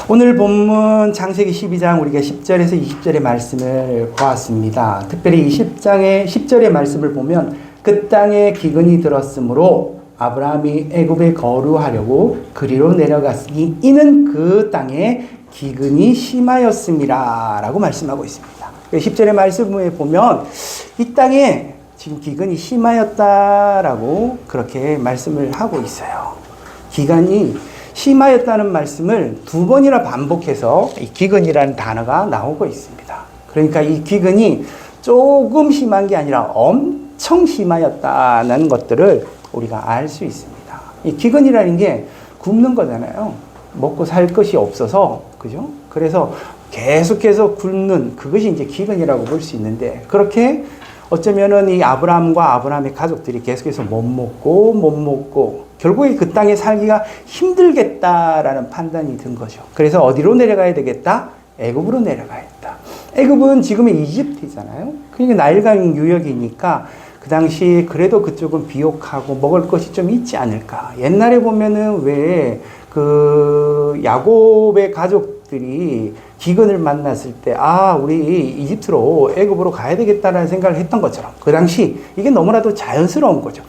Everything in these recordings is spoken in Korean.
오늘 본문 창세기 12장 우리가 10절에서 20절의 말씀을 보았습니다. 특별히 이 10장의 10절의 말씀을 보면 그 땅에 기근이 들었으므로 아브라함이 애굽에 거류하려고 그리로 내려갔으니 이는 그 땅에 기근이 심하였음이라 라고 말씀하고 있습니다. 10절의 말씀에 보면 이 땅에 지금 기근이 심하였다라고 그렇게 말씀을 하고 있어요. 기근이 심하였다는 말씀을 두 번이나 반복해서 이 기근이라는 단어가 나오고 있습니다. 그러니까 이 기근이 조금 심한 게 아니라 엄청 심하였다는 것들을 우리가 알 수 있습니다. 이 기근이라는 게 굶는 거잖아요. 먹고 살 것이 없어서, 그죠? 그래서 계속해서 굶는 그것이 이제 기근이라고 볼 수 있는데, 그렇게 어쩌면은 이 아브라함과 아브라함의 가족들이 계속해서 못 먹고 결국에 그 땅에 살기가 힘들겠다라는 판단이 든 거죠. 그래서 어디로 내려가야 되겠다? 애굽으로 내려가야겠다. 애굽은 지금의 이집트잖아요. 그러니까 나일강 유역이니까 그 당시 그래도 그쪽은 비옥하고 먹을 것이 좀 있지 않을까. 옛날에 보면은 왜 그 야곱의 가족들이 기근을 만났을 때, 우리 이집트로 애굽으로 가야 되겠다라는 생각을 했던 것처럼 그 당시 이게 너무나도 자연스러운 거죠.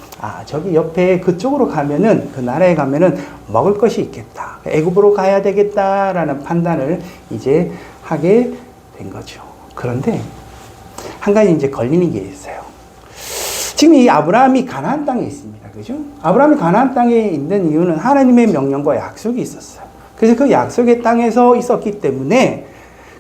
저기 옆에 그쪽으로 가면은, 그 나라에 가면은 먹을 것이 있겠다. 애굽으로 가야 되겠다라는 판단을 이제 하게 된 거죠. 그런데 한 가지 이제 걸리는 게 있어요. 지금 이 아브라함이 가나안 땅에 있습니다. 그죠? 아브라함이 가나안 땅에 있는 이유는 하나님의 명령과 약속이 있었어요. 그래서 그 약속의 땅에서 있었기 때문에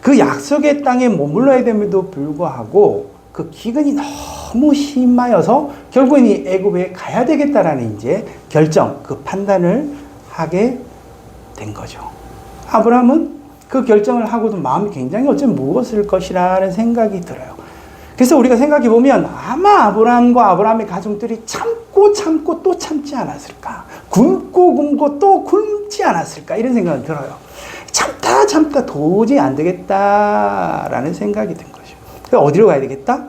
그 약속의 땅에 머물러야 됨에도 불구하고 그 기근이 너무 심하여서 결국은 이 애굽에 가야 되겠다라는 이제 결정, 그 판단을 하게 된 거죠. 아브라함은 그 결정을 하고도 마음이 굉장히 어쩌면 무거웠을 것이라는 생각이 들어요. 그래서 우리가 생각해 보면 아마 아브라함과 아브라함의 가족들이 참고 또 참지 않았을까? 굶고 또 굶지 않았을까? 이런 생각이 들어요. 참다 도저히 안 되겠다라는 생각이 든 거죠. 그래서 어디로 가야 되겠다?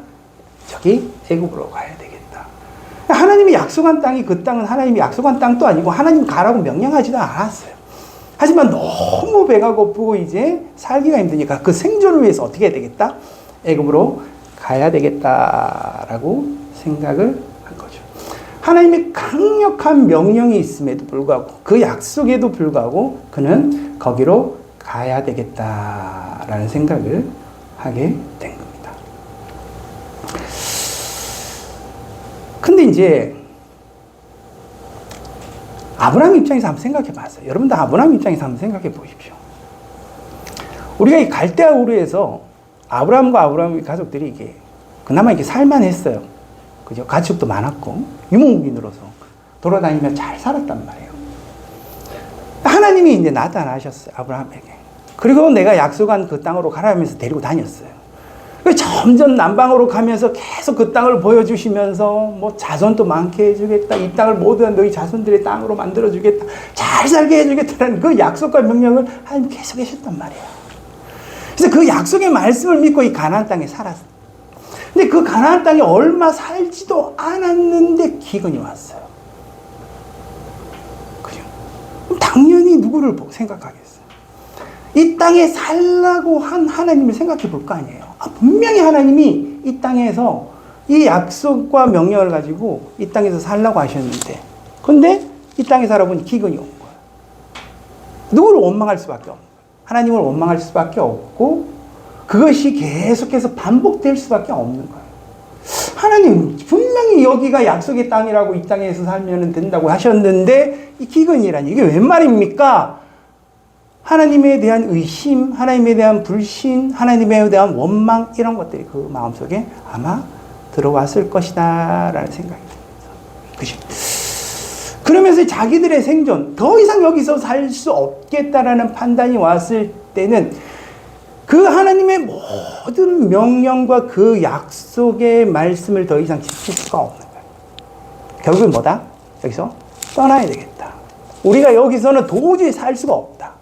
저기 애굽으로 가야 되겠다. 하나님이 약속한 땅이, 그 땅은 하나님이 약속한 땅도 아니고 하나님 가라고 명령하지도 않았어요. 하지만 너무 배가 고프고 이제 살기가 힘드니까 그 생존을 위해서 어떻게 해야 되겠다? 애굽으로 가야 되겠다라고 생각을 한 거죠. 하나님의 강력한 명령이 있음에도 불구하고, 그 약속에도 불구하고 그는 거기로 가야 되겠다라는 생각을 하게 된 겁니다. 근데 이제 아브라함 입장에서 한번 생각해 봤어요. 여러분도 아브라함 입장에서 한번 생각해 보십시오. 우리가 이 갈대아 우르에서 아브라함과 아브라함의 가족들이 이게 그나마 이게 살만했어요. 그죠? 가축도 많았고 유목민으로서 돌아다니며 잘 살았단 말이에요. 하나님이 이제 나타나셨어요, 아브라함에게. 그리고 내가 약속한 그 땅으로 가라면서 데리고 다녔어요. 점점 남방으로 가면서 계속 그 땅을 보여주시면서 뭐 자손도 많게 해주겠다. 이 땅을 모든 너희 자손들의 땅으로 만들어주겠다. 잘 살게 해주겠다는 그 약속과 명령을 하나님 계속 하셨단 말이에요. 그래서 그 약속의 말씀을 믿고 이 가나안 땅에 살았어요. 근데 그 가나안 땅에 얼마 살지도 않았는데 기근이 왔어요. 그죠? 그럼 당연히 누구를 생각하겠어요? 이 땅에 살라고 한 하나님을 생각해 볼 거 아니에요. 분명히 하나님이 이 땅에서 이 약속과 명령을 가지고 이 땅에서 살라고 하셨는데, 근데 이 땅에 살아보니 기근이 온 거예요. 누구를 원망할 수밖에 없는 거예요. 하나님을 원망할 수밖에 없고 그것이 계속해서 반복될 수밖에 없는 거예요. 하나님 분명히 여기가 약속의 땅이라고, 이 땅에서 살면 된다고 하셨는데 이 기근이라니 이게 웬 말입니까? 하나님에 대한 의심, 하나님에 대한 불신, 하나님에 대한 원망, 이런 것들이 그 마음속에 아마 들어왔을 것이다 라는 생각이 듭니다. 그죠? 그러면서 자기들의 생존, 더 이상 여기서 살 수 없겠다라는 판단이 왔을 때는 그 하나님의 모든 명령과 그 약속의 말씀을 더 이상 지킬 수가 없는 거예요. 결국은 뭐다? 여기서 떠나야 되겠다. 우리가 여기서는 도저히 살 수가 없다.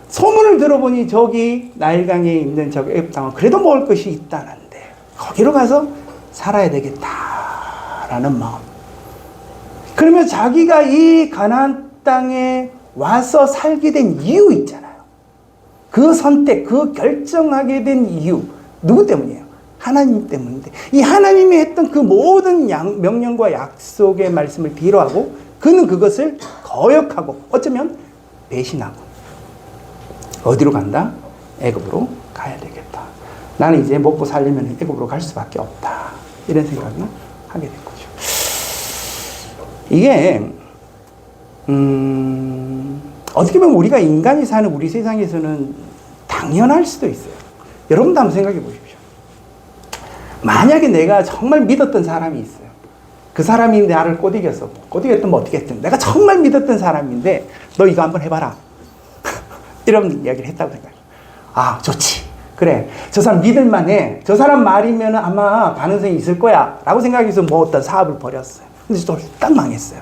소문을 들어보니 저기 나일강에 있는 저기 애굽 땅은 그래도 먹을 것이 있다는데 거기로 가서 살아야 되겠다라는 마음. 그러면 자기가 이 가나안 땅에 와서 살게 된 이유 있잖아요. 그 선택, 그 결정하게 된 이유, 누구 때문이에요? 하나님 때문인데, 이 하나님이 했던 그 모든 명령과 약속의 말씀을 뒤로하고 그는 그것을 거역하고 어쩌면 배신하고 어디로 간다? 애굽으로 가야 되겠다. 나는 이제 먹고 살려면 애굽으로 갈 수밖에 없다. 이런 생각을 하게 된 거죠. 이게 어떻게 보면 우리가 인간이 사는 우리 세상에서는 당연할 수도 있어요. 여러분도 한번 생각해 보십시오. 만약에 내가 정말 믿었던 사람이 있어요. 그 사람이 나를 꼬드겼어. 꼬드겼든 뭐 어떻게 했든 내가 정말 믿었던 사람인데 너 이거 한번 해봐라. 이런 이야기를 했다고 생각해요. 아, 좋지. 그래. 저 사람 믿을만해. 저 사람 말이면 아마 가능성이 있을 거야. 라고 생각해서 뭐 어떤 사업을 벌였어요. 근데 또 딱 망했어요.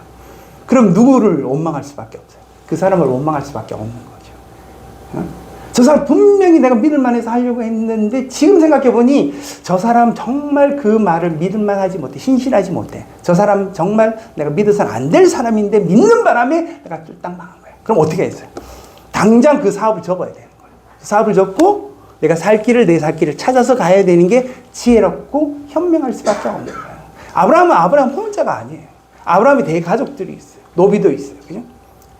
그럼 누구를 원망할 수밖에 없어요? 그 사람을 원망할 수밖에 없는 거죠. 저 사람 분명히 내가 믿을만해서 하려고 했는데 지금 생각해보니 저 사람 정말 그 말을 믿을만하지 못해. 신실하지 못해. 저 사람 정말 내가 믿어서는 안 될 사람인데 믿는 바람에 내가 딱 망한 거예요. 그럼 어떻게 했어요? 당장 그 사업을 접어야 되는 거예요. 사업을 접고 내가 살 길을, 내 살 길을 찾아서 가야 되는 게 지혜롭고 현명할 수밖에 없는 거예요. 아브라함은 아브라함 혼자가 아니에요. 아브라함이 대가족들이 있어요. 노비도 있어요. 그죠?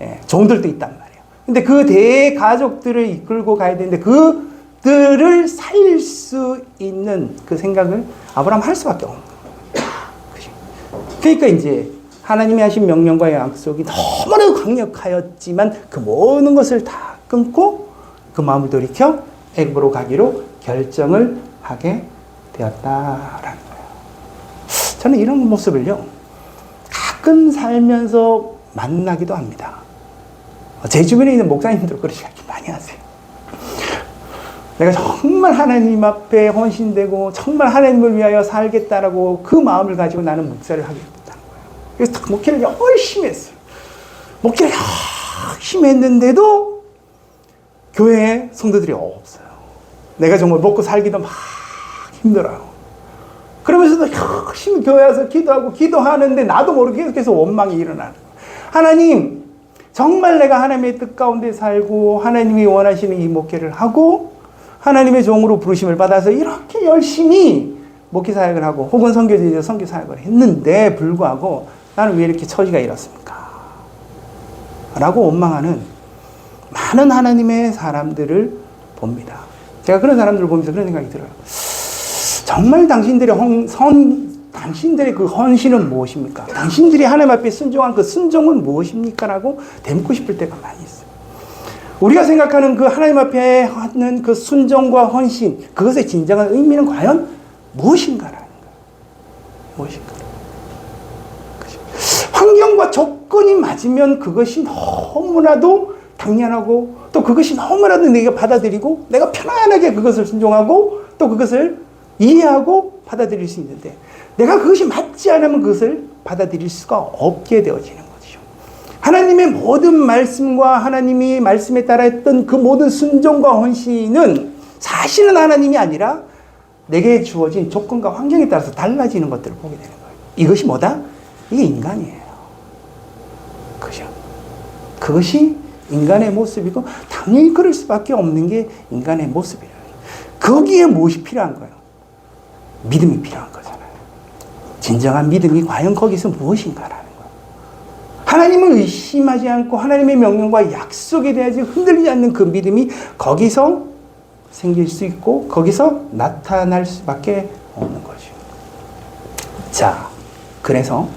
예, 종들도 있단 말이에요. 근데 그 대가족들을 이끌고 가야 되는데 그들을 살릴 수 있는 그 생각을 아브라함 할 수밖에 없는 거예요. 그죠? 그러니까 이제 하나님이 하신 명령과 약속이 너무나도 강력하였지만 그 모든 것을 다 끊고 그 마음을 돌이켜 애굽으로 가기로 결정을 하게 되었다라는 거예요. 저는 이런 모습을요, 가끔 살면서 만나기도 합니다. 제 주변에 있는 목사님들 그렇게 많이 하세요. 내가 정말 하나님 앞에 헌신되고 정말 하나님을 위하여 살겠다라고 그 마음을 가지고 나는 목사를 하게 됐다는 거예요. 그래서 목회를 열심히 했어요. 목회를 열심히 했는데도 교회에 성도들이 없어요. 내가 정말 먹고 살기도 막 힘들어요. 그러면서도 열심히 교회 와서 기도하고 기도하는데 나도 모르게 계속 원망이 일어나는 거예요. 하나님, 정말 내가 하나님의 뜻 가운데 살고 하나님이 원하시는 이 목회를 하고 하나님의 종으로 부르심을 받아서 이렇게 열심히 목회 사역을 하고 혹은 선교제에서 선교 사역을 했는데 불구하고 나는 왜 이렇게 처지가 이렇습니까? 라고 원망하는 많은 하나님의 사람들을 봅니다. 제가 그런 사람들을 보면서 그런 생각이 들어요. 정말 당신들의 그 헌신은 무엇입니까? 당신들이 하나님 앞에 순종한 그 순종은 무엇입니까? 라고 묻고 싶을 때가 많이 있어요. 우리가 생각하는 그 하나님 앞에 하는 그 순종과 헌신, 그것의 진정한 의미는 과연 무엇인가라는 거예요. 무엇인가? 환경과 조건이 맞으면 그것이 너무나도 당연하고 또 그것이 너무나도 내가 받아들이고 내가 편안하게 그것을 순종하고 또 그것을 이해하고 받아들일 수 있는데 내가 그것이 맞지 않으면 그것을 받아들일 수가 없게 되어지는 거죠. 하나님의 모든 말씀과 하나님이 말씀에 따라 했던 그 모든 순종과 헌신은 사실은 하나님이 아니라 내게 주어진 조건과 환경에 따라서 달라지는 것들을 보게 되는 거예요. 이것이 뭐다? 이게 인간이에요. 그죠? 그것이 인간의 모습이고 당연히 그럴 수밖에 없는 게 인간의 모습이에요. 거기에 무엇이 필요한 거예요? 믿음이 필요한 거잖아요. 진정한 믿음이 과연 거기서 무엇인가라는 거예요. 하나님을 의심하지 않고 하나님의 명령과 약속에 대하여 흔들리지 않는 그 믿음이 거기서 생길 수 있고 거기서 나타날 수밖에 없는 거죠. 자, 그래서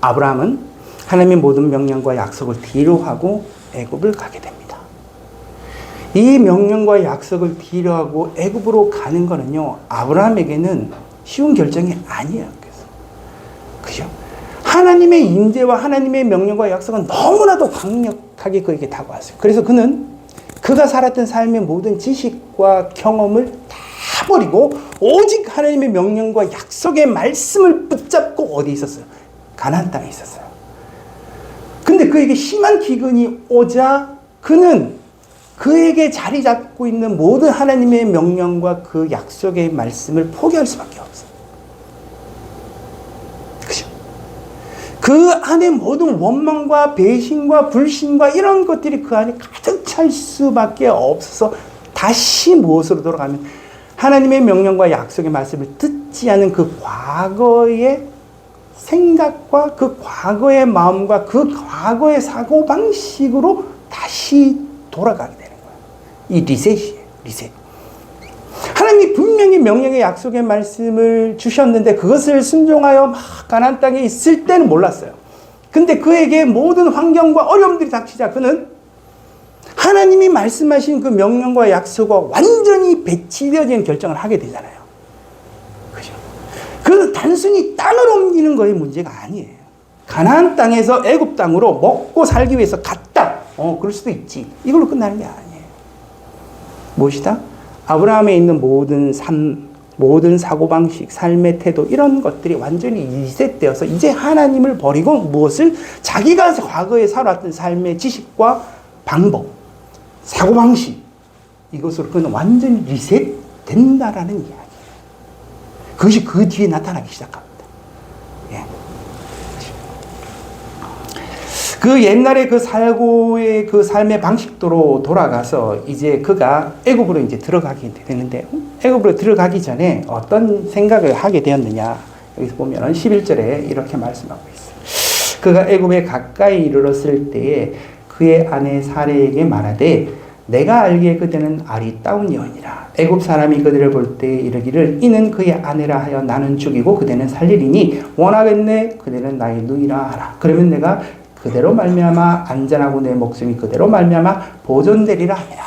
아브라함은 하나님의 모든 명령과 약속을 뒤로 하고 애굽을 가게 됩니다. 이 명령과 약속을 뒤로 하고 애굽으로 가는 거는요, 아브라함에게는 쉬운 결정이 아니에요. 그죠? 하나님의 임재와 하나님의 명령과 약속은 너무나도 강력하게 그에게 다가왔어요. 그래서 그는 그가 살았던 삶의 모든 지식과 경험을 다 버리고 오직 하나님의 명령과 약속의 말씀을 붙잡고 어디 있었어요? 가나안 땅에 있었어요. 근데 그에게 심한 기근이 오자 그는 그에게 자리 잡고 있는 모든 하나님의 명령과 그 약속의 말씀을 포기할 수밖에 없어요. 그죠? 그 안에 모든 원망과 배신과 불신과 이런 것들이 그 안에 가득 찰 수밖에 없어서 다시 무엇으로 돌아가면 하나님의 명령과 약속의 말씀을 듣지 않은 그 과거의 생각과 그 과거의 마음과 그 과거의 사고방식으로 다시 돌아가게 되는 거예요. 이 리셋이에요. 리셋. 하나님이 분명히 명령의 약속의 말씀을 주셨는데 그것을 순종하여 막 가나안 땅에 있을 때는 몰랐어요. 근데 그에게 모든 환경과 어려움들이 닥치자 그는 하나님이 말씀하신 그 명령과 약속과 완전히 배치되어지는 결정을 하게 되잖아요. 그죠? 그래서 단순히 땅을 옮기는 거의 문제가 아니에요. 가나안 땅에서 애굽 땅으로 먹고 살기 위해서 갔다. 그럴 수도 있지. 이걸로 끝나는 게 아니에요. 무엇이다? 아브라함에 있는 모든 삶, 모든 사고방식, 삶의 태도 이런 것들이 완전히 리셋되어서 이제 하나님을 버리고 무엇을 자기가 과거에 살았던 삶의 지식과 방법, 사고방식 이것으로 그는 완전히 리셋된다라는 이야기예요. 그것이 그 뒤에 나타나기 시작합니다. 예. 그 옛날에 그 살고의 그 삶의 방식대로 돌아가서 이제 그가 애굽으로 이제 들어가게 되는데 애굽으로 들어가기 전에 어떤 생각을 하게 되었느냐 여기서 보면은 11절에 이렇게 말씀하고 있어요. 그가 애굽에 가까이 이르렀을 때에 그의 아내 사레에게 말하되 내가 알기에 그대는 아리따운 여인이라 애굽 사람이 그대를 볼 때 이르기를 이는 그의 아내라 하여 나는 죽이고 그대는 살리리니 원하겠네 그대는 나의 누이라 하라. 그러면 내가 그대로 말미암아 안전하고 내 목숨이 그대로 말미암아 보존되리라 하니라.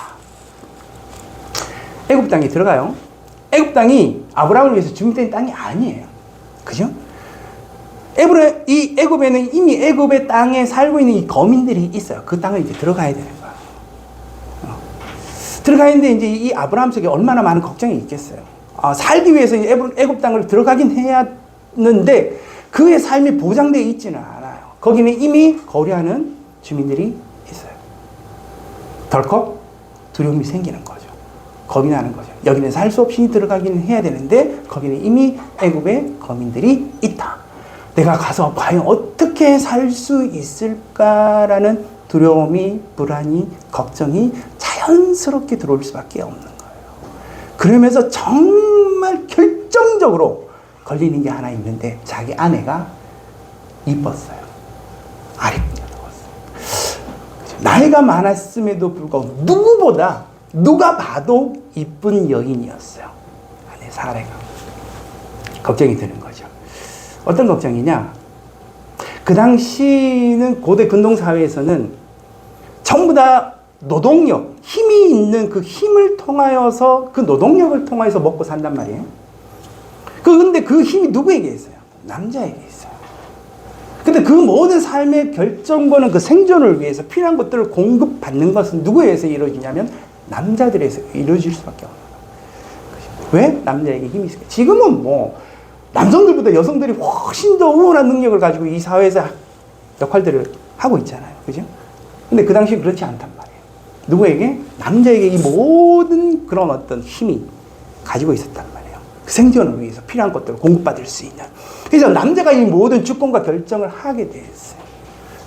애굽 땅에 들어가요. 애굽 땅이 아브라함을 위해서 준비된 땅이 아니에요. 그죠? 이 애굽에는 이미 애굽의 땅에 살고 있는 이 거민들이 있어요. 그 땅을 이제 들어가야 되는 거예요. 들어가야 되는데 이제 이 아브라함 속에 얼마나 많은 걱정이 있겠어요. 살기 위해서 이제 애굽 땅을 들어가긴 해야 하는데 그의 삶이 보장되어 있지는 않아요. 거기는 이미 거류하는 주민들이 있어요. 덜컥 두려움이 생기는 거죠. 겁이 나는 거죠. 여기는 살 수 없이 들어가기는 해야 되는데 거기는 이미 애굽의 거민들이 있다. 내가 가서 과연 어떻게 살 수 있을까라는 두려움이, 불안이, 걱정이 자연스럽게 들어올 수밖에 없는 거예요. 그러면서 정말 결정적으로 걸리는 게 하나 있는데 자기 아내가 이뻤어요. 아름다웠어요. 나이가 많았음에도 불구하고 누구보다 누가 봐도 이쁜 여인이었어요. 아내 사레가. 걱정이 드는 거죠. 어떤 걱정이냐? 그 당시는 고대 근동사회에서는 전부 다 노동력, 힘이 있는 그 힘을 통하여서 그 노동력을 통하여서 먹고 산단 말이에요. 근데 그 힘이 누구에게 있어요? 남자에게 있어요. 근데 그 모든 삶의 결정권은 그 생존을 위해서 필요한 것들을 공급받는 것은 누구에 의해서 이루어지냐면 남자들에서 이루어질 수밖에 없는 거예요. 왜? 남자에게 힘이 있을까? 지금은 뭐 남성들보다 여성들이 훨씬 더 우월한 능력을 가지고 이 사회에서 역할들을 하고 있잖아요. 그죠? 근데 그 당시 그렇지 않단 말이에요. 누구에게? 남자에게 이 모든 그런 어떤 힘이 가지고 있었단 말이에요. 그 생존을 위해서 필요한 것들을 공급받을 수 있는. 그래서 남자가 이 모든 주권과 결정을 하게 됐어요.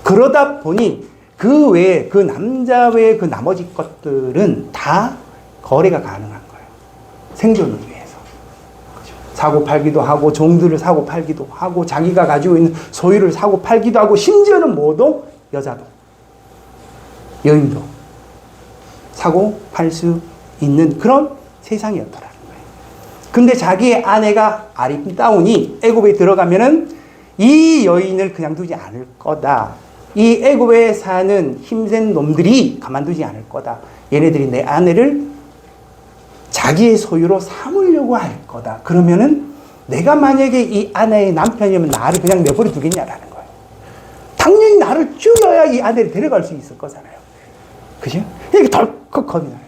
그러다 보니 그 외에, 그 남자 외에 그 나머지 것들은 다 거래가 가능한 거예요. 생존을 위해서. 사고 팔기도 하고, 종들을 사고 팔기도 하고, 자기가 가지고 있는 소유를 사고 팔기도 하고, 심지어는 뭐도 여자도, 여인도 사고 팔 수 있는 그런 세상이었더라는 거예요. 근데 자기의 아내가 아리따우니 애굽에 들어가면은 이 여인을 그냥 두지 않을 거다. 이 애굽에 사는 힘센 놈들이 가만두지 않을 거다. 얘네들이 내 아내를 자기의 소유로 삼으려고 할 거다. 그러면은 내가 만약에 이 아내의 남편이면 나를 그냥 내버려 두겠냐라는 거예요. 당연히 나를 죽여야 이 아내를 데려갈 수 있을 거잖아요. 그죠? 이렇게 덜컥 겁이 나요.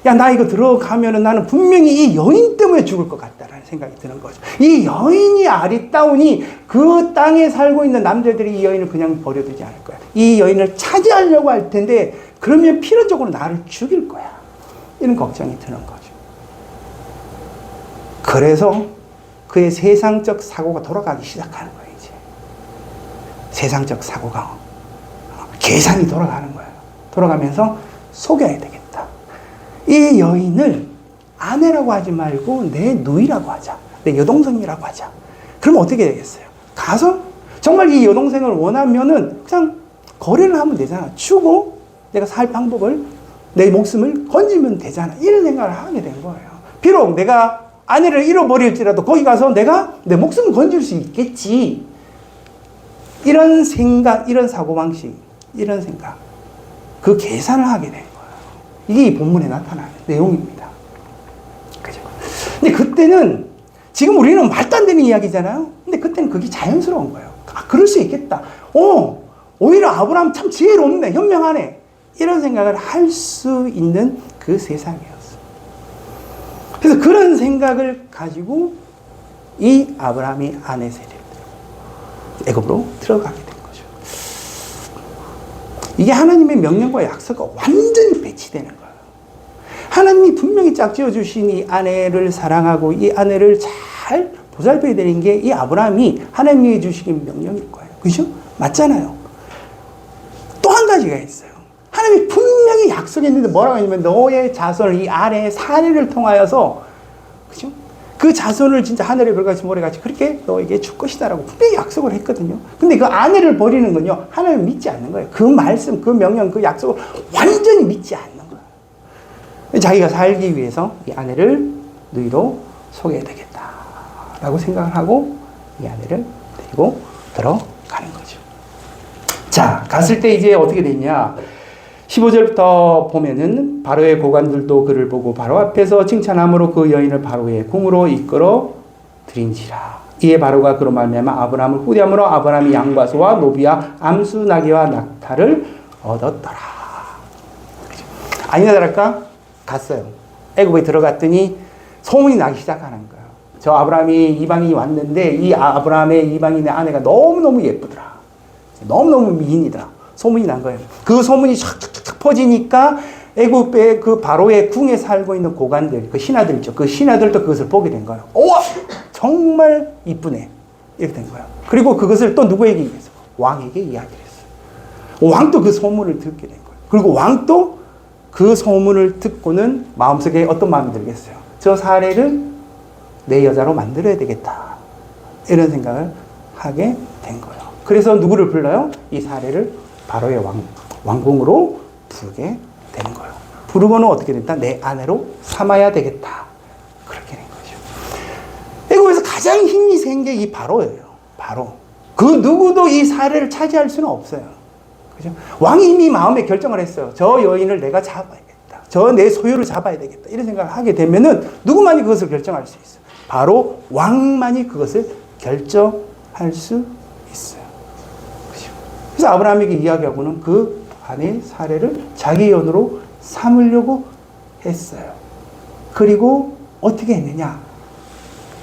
야, 나 이거 들어가면은 나는 분명히 이 여인 때문에 죽을 것 같다라는 생각이 드는 거죠. 이 여인이 아리따우니 그 땅에 살고 있는 남자들이 이 여인을 그냥 버려두지 않을 거야. 이 여인을 차지하려고 할 텐데 그러면 필연적으로 나를 죽일 거야. 이런 걱정이 드는 거죠. 그래서 그의 세상적 사고가 돌아가기 시작하는 거예요, 이제. 세상적 사고가, 계산이 돌아가는 거예요. 돌아가면서 속여야 되겠다. 이 여인을 아내라고 하지 말고 내 누이라고 하자. 내 여동생이라고 하자. 그러면 어떻게 되겠어요? 가서 정말 이 여동생을 원하면은 그냥 거래를 하면 되잖아. 주고 내가 살 방법을, 내 목숨을 건지면 되잖아. 이런 생각을 하게 된 거예요. 비록 내가 아내를 잃어버릴지라도 거기 가서 내가 내 목숨을 건질 수 있겠지. 이런 생각, 이런 사고방식, 이런 생각. 그 계산을 하게 된 거예요. 이게 이 본문에 나타나는 내용입니다. 그죠? 근데 그때는, 지금 우리는 말도 안 되는 이야기잖아요? 근데 그때는 그게 자연스러운 거예요. 아, 그럴 수 있겠다. 오히려 아브라함 참 지혜롭네, 현명하네. 이런 생각을 할 수 있는 그 세상이었어요. 그래서 그런 생각을 가지고 이 아브라함이 아내 세례를 애굽으로 들어가게 된 거죠. 이게 하나님의 명령과 약속과 완전히 배치되는 거예요. 하나님이 분명히 짝지어 주신 이 아내를 사랑하고 이 아내를 잘 보살펴야 되는 게 이 아브라함이 하나님이 주신 명령일 거예요. 그죠? 맞잖아요. 또 한 가지가 있어요. 하나님이 분명히 약속했는데 뭐라고 했냐면 너의 자손을, 이 아내의 사례를 통하여서, 그죠? 그 자손을 진짜 하늘의 별같이 모래같이 그렇게 너에게 줄 것이다라고 분명히 약속을 했거든요. 근데 그 아내를 버리는 건요, 하나님을 믿지 않는 거예요. 그 말씀, 그 명령, 그 약속을 완전히 믿지 않는 거예요. 자기가 살기 위해서 이 아내를 누이로 속여야 되겠다라고 생각을 하고 이 아내를 데리고 들어가는 거죠. 자, 갔을 때 이제 어떻게 됐냐? 15절부터 보면은 바로의 고관들도 그를 보고 바로 앞에서 칭찬함으로 그 여인을 바로의 궁으로 이끌어 들인지라. 이에 바로가 그로 말미암아 아브라함을 후대함으로 아브라함이 양과 소와 노비와 암수 나귀와 낙타를 얻었더라. 아니나 다를까? 갔어요. 애굽에 들어갔더니 소문이 나기 시작하는 거예요. 저 아브라함이 이방인이 왔는데 이 아브라함의 이방인의 아내가 너무너무 예쁘더라. 너무너무 미인이더라. 소문이 난 거예요. 그 소문이 촥촥촥 퍼지니까 애굽의 그 바로의 궁에 살고 있는 고관들, 그 신하들 있죠. 그 신하들도 그것을 보게 된 거예요. 우와! 정말 이쁘네. 이렇게 된 거예요. 그리고 그것을 또 누구에게 얘기했어요? 왕에게 이야기를 했어요. 왕도 그 소문을 듣게 된 거예요. 그리고 왕도 그 소문을 듣고는 마음속에 어떤 마음이 들겠어요? 저 사례를 내 여자로 만들어야 되겠다. 이런 생각을 하게 된 거예요. 그래서 누구를 불러요? 이 사례를 바로의 왕궁으로 부르게 되는 거예요. 부르고는 어떻게 됐다? 내 아내로 삼아야 되겠다. 그렇게 된 거죠. 애굽에서 가장 힘이 센 게 이 바로예요. 바로. 그 누구도 이 사례를 차지할 수는 없어요. 그죠? 왕이 이미 마음에 결정을 했어요. 저 여인을 내가 잡아야겠다. 저 내 소유를 잡아야 되겠다. 이런 생각을 하게 되면은 누구만이 그것을 결정할 수 있어요. 바로 왕만이 그것을 결정할 수 있어요. 그래서 아브라함에게 이야기하고는 그 아내의 사례를 자기 연으로 삼으려고 했어요. 그리고 어떻게 했느냐?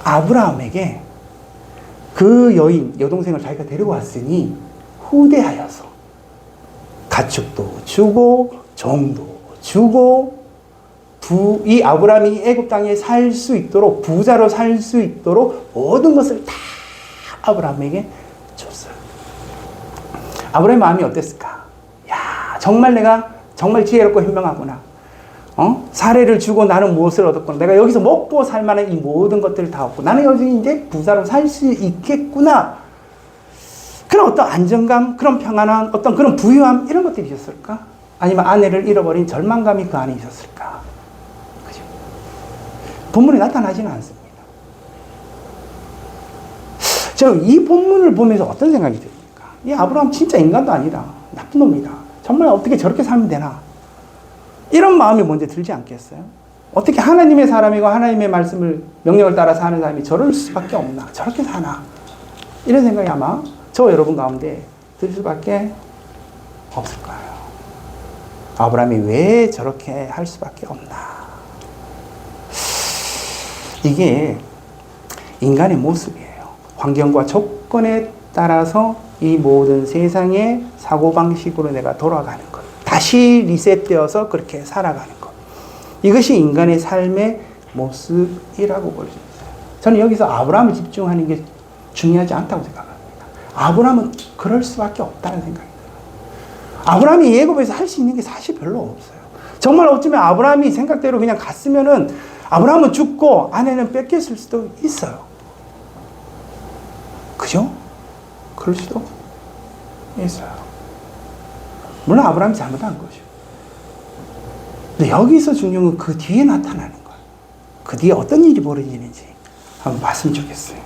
아브라함에게 그 여동생을 자기가 데리고 왔으니 후대하여서 가축도 주고 종도 주고 이 아브라함이 애굽 땅에 살 수 있도록, 부자로 살 수 있도록 모든 것을 다 아브라함에게 줬어요. 아브라함의 마음이 어땠을까? 야, 정말 내가 정말 지혜롭고 현명하구나. 사례를 주고 나는 무엇을 얻었구나. 내가 여기서 먹고 살 만한 이 모든 것들을 다 얻고 나는 여기 이제 부자로 살 수 있겠구나. 그런 어떤 안정감, 그런 평안함, 어떤 그런 부유함 이런 것들이 있었을까? 아니면 아내를 잃어버린 절망감이 그 안에 있었을까? 그죠? 본문에 나타나지는 않습니다. 저는 이 본문을 보면서 어떤 생각이 듭니까? 이 아브라함 진짜 인간도 아니다. 나쁜 놈이다. 정말 어떻게 저렇게 살면 되나? 이런 마음이 먼저 들지 않겠어요? 어떻게 하나님의 사람이고 하나님의 말씀을, 명령을 따라서 하는 사람이 저럴 수밖에 없나? 저렇게 사나? 이런 생각이 아마 저 여러분 가운데 들 수밖에 없을 거예요. 아브라함이 왜 저렇게 할 수밖에 없나? 이게 인간의 모습이에요. 환경과 조건에 따라서 이 모든 세상의 사고방식으로 내가 돌아가는 것. 다시 리셋되어서 그렇게 살아가는 것. 이것이 인간의 삶의 모습이라고 볼 수 있어요. 저는 여기서 아브라함을 집중하는 게 중요하지 않다고 생각합니다. 아브라함은 그럴 수밖에 없다는 생각이 들어요. 아브라함이 애굽에서 할 수 있는 게 사실 별로 없어요. 정말 어쩌면 아브라함이 생각대로 그냥 갔으면은 아브라함은 죽고 아내는 뺏겼을 수도 있어요. 그죠? 그럴 수도 있어요. 물론 아브라함이 잘못한 거죠. 근데 여기서 중요한 건 그 뒤에 나타나는 거예요. 그 뒤에 어떤 일이 벌어지는지 한번 봤으면 좋겠어요.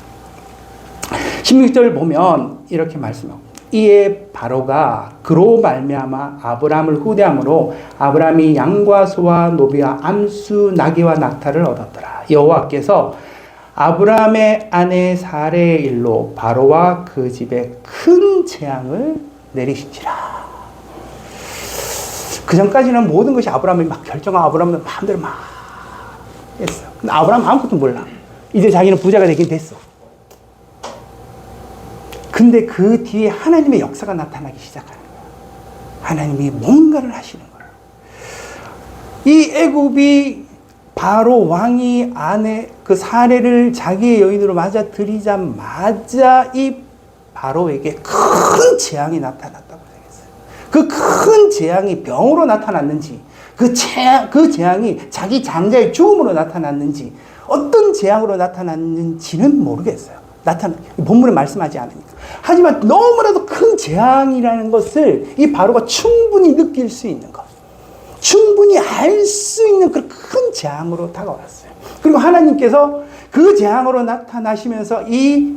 16절 보면 이렇게 말씀하고, 이에 바로가 그로 말미암아 아브라함을 후대함으로 아브라함이 양과 소와 노비와 암수 나귀와 낙타를 얻었더라. 여호와께서 아브라함의 아내 사레의 일로 바로와 그 집에 큰 재앙을 내리신지라. 그 전까지는 모든 것이 아브라함이 막 결정하고 아브라함은 마음대로 막 했어요. 근데 아브라함은 아무것도 몰라. 이제 자기는 부자가 되긴 됐어. 근데 그 뒤에 하나님의 역사가 나타나기 시작하는 거예요. 하나님이 뭔가를 하시는 거예요. 이 애굽이 바로 왕이 아내 그 사례를 자기의 여인으로 맞아들이자마자 이 바로에게 큰 재앙이 나타났다고 생각했어요. 그 큰 재앙이 병으로 나타났는지, 그 재앙이 자기 장자의 죽음으로 나타났는지, 어떤 재앙으로 나타났는지는 모르겠어요. 본문에 말씀하지 않으니까. 하지만 너무나도 큰 재앙이라는 것을 이 바로가 충분히 느낄 수 있는 것, 충분히 알 수 있는 그 큰 재앙으로 다가왔어요. 그리고 하나님께서 그 재앙으로 나타나시면서 이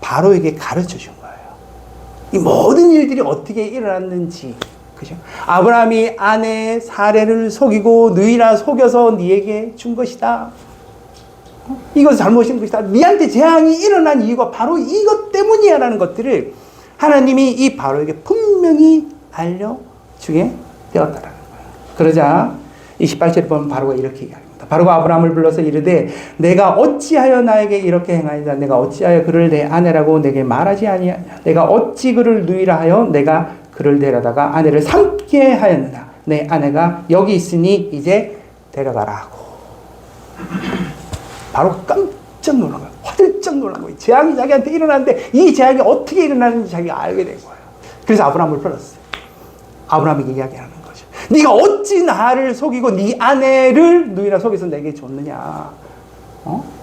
바로에게 가르쳐 준 거예요. 이 모든 일들이 어떻게 일어났는지. 그죠? 아브라함이 아내 사레를 속이고 너희라 속여서 네에게 준 것이다. 이것은 잘못인 것이다. 네한테 재앙이 일어난 이유가 바로 이것 때문이야 라는 것들을 하나님이 이 바로에게 분명히 알려주게 되었다라는 거예요. 그러자 28절에 보면 바로가 이렇게 얘기합니다. 바로가 아브라함을 불러서 이르되 내가 어찌하여 나에게 이렇게 행하이다. 내가 어찌하여 그를 내 아내라고 내게 말하지 아니하냐. 내가 어찌 그를 누이라 하여 내가 그를 데려다가 아내를 삼게 하였느냐. 내 아내가 여기 있으니 이제 데려가라 하고. 바로 깜짝 놀란 거예요. 화들짝 놀란 거예요. 재앙이 자기한테 일어났는데 이 재앙이 어떻게 일어나는지 자기가 알게 된 거예요. 그래서 아브라함을 불렀어요. 아브라함에게 이야기하는 거죠. 네가 어찌 나를 속이고 네 아내를 누이라 속여서 내게 줬느냐.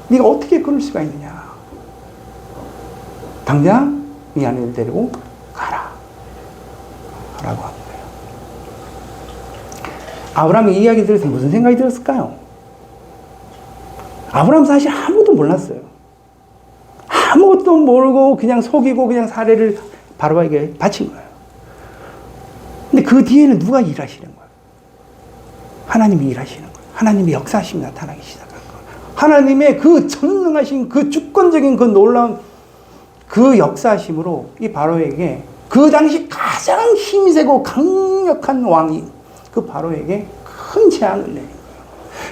네가 어떻게 그럴 수가 있느냐. 당장 네 아내를 데리고 가라. 라고 한 거예요. 아브라함이 이 이야기 들어서 무슨 생각이 들었을까요? 아브라함 사실 아무것도 몰랐어요. 아무것도 모르고 그냥 속이고 그냥 사례를 바로에게 바친 거예요. 근데 그 뒤에는 누가 일하시는 거예요? 하나님이 일하시는 거예요. 하나님의 역사심이 나타나기 시작한 거예요. 하나님의 그 전능하신 그 주권적인 그 놀라운 그 역사심으로 이 바로에게 그 당시 가장 힘이 세고 강력한 왕이 그 바로에게 큰 재앙을 내린 거예요.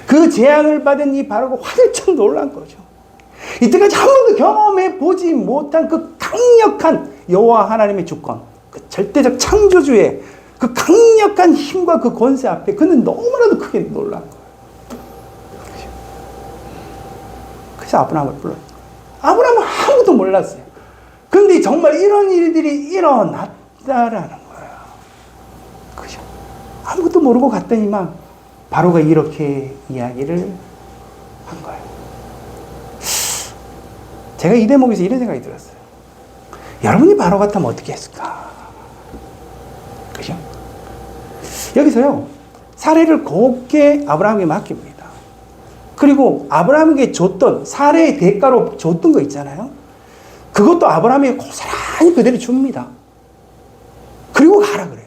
그 재앙을 받은 이 바로가 화들짝 놀란 거죠. 이때까지 한 번도 경험해 보지 못한 그 강력한 여호와 하나님의 주권, 그 절대적 창조주의 그 강력한 힘과 그 권세 앞에 그는 너무나도 크게 놀란 거예요. 그래서 아브라함을 불렀어요. 아브라함은 아무도 몰랐어요. 근데 정말 이런 일들이 일어났다라는 거예요. 그죠? 아무것도 모르고 갔더니만 바로가 이렇게 이야기를 한 거예요. 제가 이 대목에서 이런 생각이 들었어요. 여러분이 바로 같으면 어떻게 했을까? 그죠? 여기서요, 사례를 곱게 아브라함에게 맡깁니다. 그리고 아브라함에게 줬던, 사례의 대가로 줬던 거 있잖아요. 그것도 아브라함에게 고스란히 그대로 줍니다. 그리고 가라 그래요.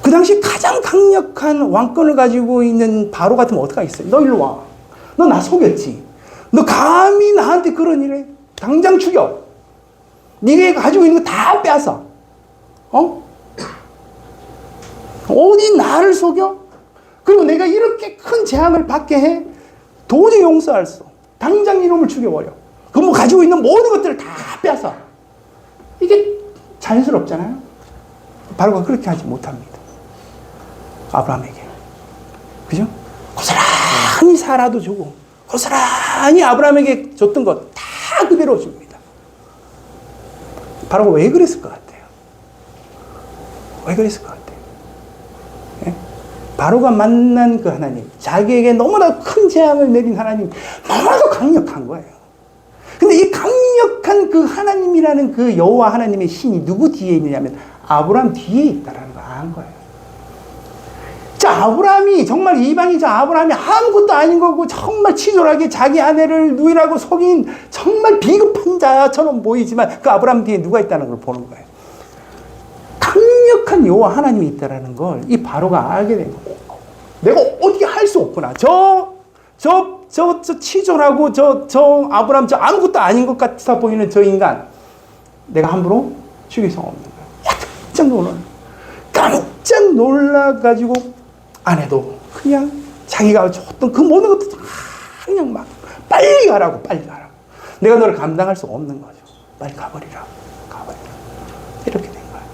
그 당시 가장 강력한 왕권을 가지고 있는 바로 같으면 어떡하겠어요? 너 일로 와. 너 나 속였지? 너 감히 나한테 그런 일을 해? 당장 죽여. 네가 가지고 있는 거 다 빼앗아. 어디 나를 속여? 그리고 내가 이렇게 큰 재앙을 받게 해? 도저히 용서할 수 없어. 당장 이놈을 죽여버려. 그 뭐 가지고 있는 모든 것들을 다 빼앗아. 이게 자연스럽잖아요. 바로가 그렇게 하지 못합니다. 아브라함에게. 그죠? 고스란히 사라도 주고, 고스란히 아브라함에게 줬던 것 다 그대로 줍니다. 바로가 왜 그랬을 것 같아요? 왜 그랬을 것 같아요? 예? 바로가 만난 그 하나님, 자기에게 너무나 큰 재앙을 내린 하나님, 너무나도 강력한 거예요. 근데 이 강력한 그 하나님이라는 그 여호와 하나님의 신이 누구 뒤에 있느냐면 아브라함 뒤에 있다라는 걸 안 거예요. 자, 아브라함이 정말 이방인자 아브라함이 아무것도 아닌 거고 정말 치졸하게 자기 아내를 누이라고 속인 정말 비겁한 자처럼 보이지만 그 아브라함 뒤에 누가 있다는 걸 보는 거예요. 강력한 여호와 하나님이 있다라는 걸 이 바로가 알게 된 거예요. 내가 어떻게 할 수 없구나. 저 치졸하고 저 아브라함 저 아무것도 아닌 것 같아 보이는 저 인간 내가 함부로 죽일 수 없는 거예요. 깜짝 놀라가지고 아내도 그냥 자기가 줬던 그 모든 것도 그냥 막 빨리 가라고. 내가 너를 감당할 수 없는 거죠. 빨리 가버리라. 이렇게 된 거예요.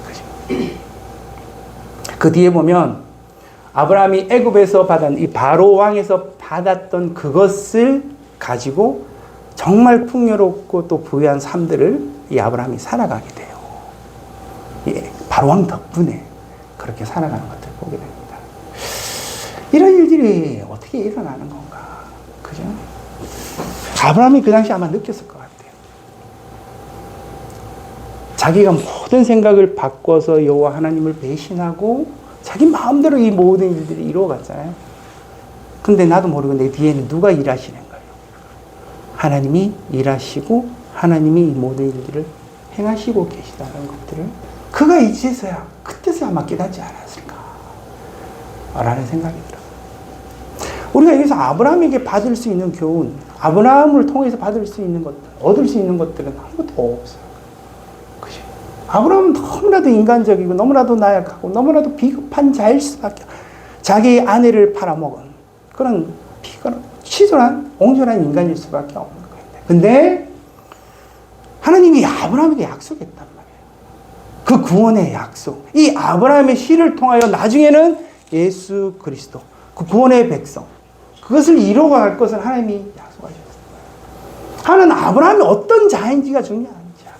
그죠? 그 뒤에 보면 아브라함이 애굽에서 받은 이 바로 왕에서 받았던 그것을 가지고 정말 풍요롭고 또 부유한 삶들을 이 아브라함이 살아가게 돼요. 예, 바로 왕 덕분에 그렇게 살아가는 것을 보게 됩니다. 이런 일들이 어떻게 일어나는 건가? 그죠? 아브라함이 그 당시 아마 느꼈을 것 같아요. 자기가 모든 생각을 바꿔서 여호와 하나님을 배신하고 자기 마음대로 이 모든 일들이 이루어갔잖아요. 근데 나도 모르고 내 뒤에는 누가 일하시는 거예요? 하나님이 일하시고 하나님이 이 모든 일들을 행하시고 계시다는 것들을 그가 이제서야 그때서야 아마 깨닫지 않았을까 라는 생각이 들어요. 우리가 여기서 아브라함에게 받을 수 있는 교훈, 아브라함을 통해서 받을 수 있는 것들, 얻을 수 있는 것들은 아무것도 없어요. 그죠? 아브라함은 너무나도 인간적이고 너무나도 나약하고 너무나도 비겁한 자일 수밖에, 자기 아내를 팔아먹은 그런 치졸한 옹졸한 인간일 수밖에 없는 거예요. 근데 하나님이 아브라함에게 약속했단 말이에요. 그 구원의 약속. 이 아브라함의 씨를 통하여 나중에는 예수 그리스도, 그 구원의 백성, 그것을 이루어갈 것을 하나님이 약속하셨어요. 하나는 아브라함이 어떤 자인지가 중요한지 알아요.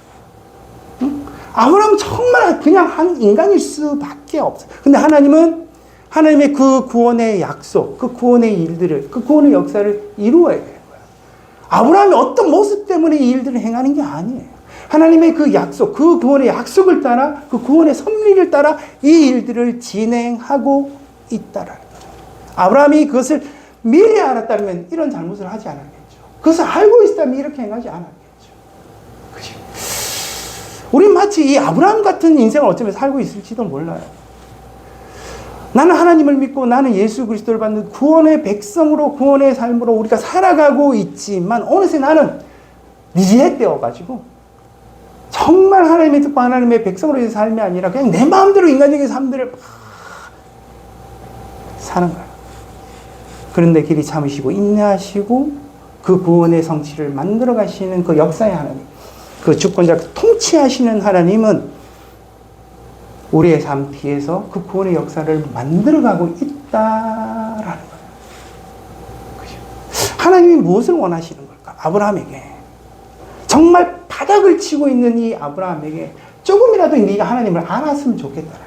응? 아브라함은 정말 그냥 한 인간일 수밖에 없어요. 근데 하나님은 하나님의 그 구원의 약속, 그 구원의 일들을, 그 구원의 역사를 이루어야 되는 거예요. 아브라함이 어떤 모습 때문에 이 일들을 행하는 게 아니에요. 하나님의 그 약속, 그 구원의 약속을 따라, 그 구원의 섭리를 따라 이 일들을 진행하고 있다라는 거죠. 아브라함이 그것을 미리 알았다면 이런 잘못을 하지 않았겠죠. 그것을 알고 있다면 이렇게 행하지 않았겠죠. 그죠? 우리 마치 이 아브라함 같은 인생을 어쩌면 살고 있을지도 몰라요. 나는 하나님을 믿고 나는 예수 그리스도를 받는 구원의 백성으로, 구원의 삶으로 우리가 살아가고 있지만 어느새 나는 니지해되어가지고 정말 하나님의 뜻과 하나님의 백성으로의 삶이 아니라 그냥 내 마음대로 인간적인 삶들을 사는 거예요. 그런데 길이 참으시고 인내하시고 그 구원의 성취를 만들어 가시는 그 역사의 하나님, 그 주권자 통치하시는 하나님은 우리의 삶 뒤에서 그 구원의 역사를 만들어가고 있다라는 거예요. 그죠? 하나님이 무엇을 원하시는 걸까? 아브라함에게 정말 바닥을 치고 있는 이 아브라함에게 조금이라도 네가 하나님을 알았으면 좋겠다.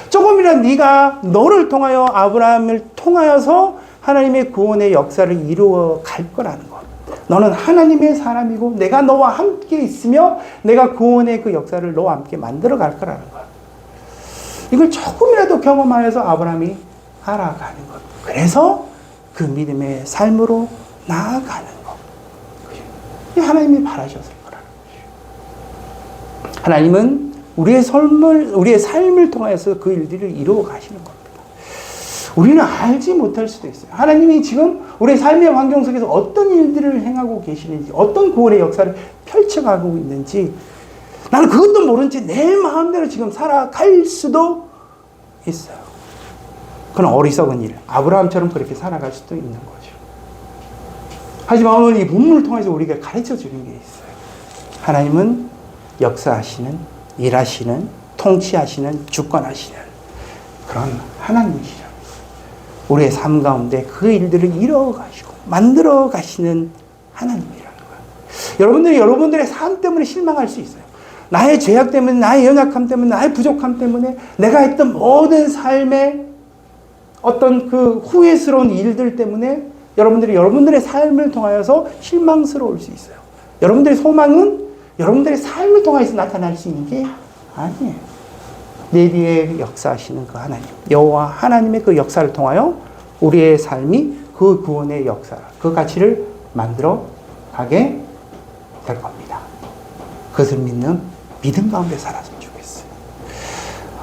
조금이라도 네가 너를 통하여 아브라함을 통하여서 하나님의 구원의 역사를 이루어 갈 거라는 것. 너는 하나님의 사람이고 내가 너와 함께 있으며 내가 구원의 그 역사를 너와 함께 만들어 갈 거라는 것. 이걸 조금이라도 경험하여서 아브라함이 알아가는 것. 그래서 그 믿음의 삶으로 나아가는 것. 이 하나님이 바라셨을 거라는 것이죠. 하나님은 우리의 삶을 통해서 그 일들을 이루어 가시는 겁니다. 우리는 알지 못할 수도 있어요. 하나님이 지금 우리의 삶의 환경 속에서 어떤 일들을 행하고 계시는지, 어떤 구원의 역사를 펼쳐가고 있는지, 나는 그것도 모른 채 내 마음대로 지금 살아갈 수도 있어요. 그건 어리석은 일. 아브라함처럼 그렇게 살아갈 수도 있는 거죠. 하지만 오늘 이 본문을 통해서 우리가 가르쳐 주는 게 있어요. 하나님은 역사하시는, 일하시는, 통치하시는, 주권하시는 그런 하나님이시죠. 우리의 삶 가운데 그 일들을 이루어 가시고 만들어 가시는 하나님이라는 거예요. 여러분들이 여러분들의 삶 때문에 실망할 수 있어요. 나의 죄악 때문에, 나의 연약함 때문에, 나의 부족함 때문에 내가 했던 모든 삶의 어떤 그 후회스러운 일들 때문에 여러분들의 삶을 통하여서 실망스러울 수 있어요. 여러분들의 소망은 여러분들의 삶을 통해서 나타날 수 있는 게 아니에요. 내 뒤에 역사하시는 그 하나님, 여호와 하나님의 그 역사를 통하여 우리의 삶이 그 구원의 역사, 그 가치를 만들어 가게 될 겁니다. 그것을 믿는 믿음 가운데 살았으면 좋겠어요.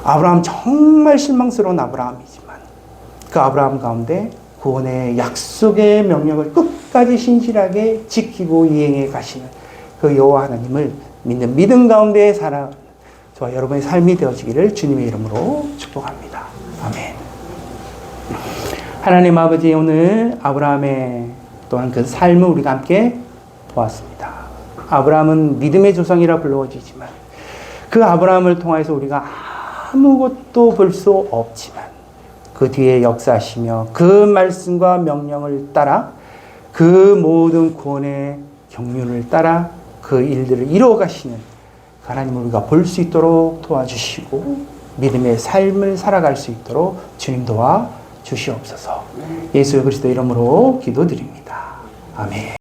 아브라함 정말 실망스러운 아브라함이지만 그 아브라함 가운데 구원의 약속의 명령을 끝까지 신실하게 지키고 이행해 가시는 그 여호와 하나님을 믿는 믿음 가운데 살아 저와 여러분의 삶이 되어지기를 주님의 이름으로 축복합니다. 아멘. 하나님 아버지, 오늘 아브라함의 또한 그 삶을 우리가 함께 보았습니다. 아브라함은 믿음의 조상이라 불러지지만 그 아브라함을 통해서 우리가 아무것도 볼 수 없지만 그 뒤에 역사하시며 그 말씀과 명령을 따라 그 모든 구원의 경륜을 따라 그 일들을 이루어 가시는 하나님을 우리가 볼 수 있도록 도와주시고 믿음의 삶을 살아갈 수 있도록 주님 도와 주시옵소서. 예수 그리스도 이름으로 기도드립니다. 아멘.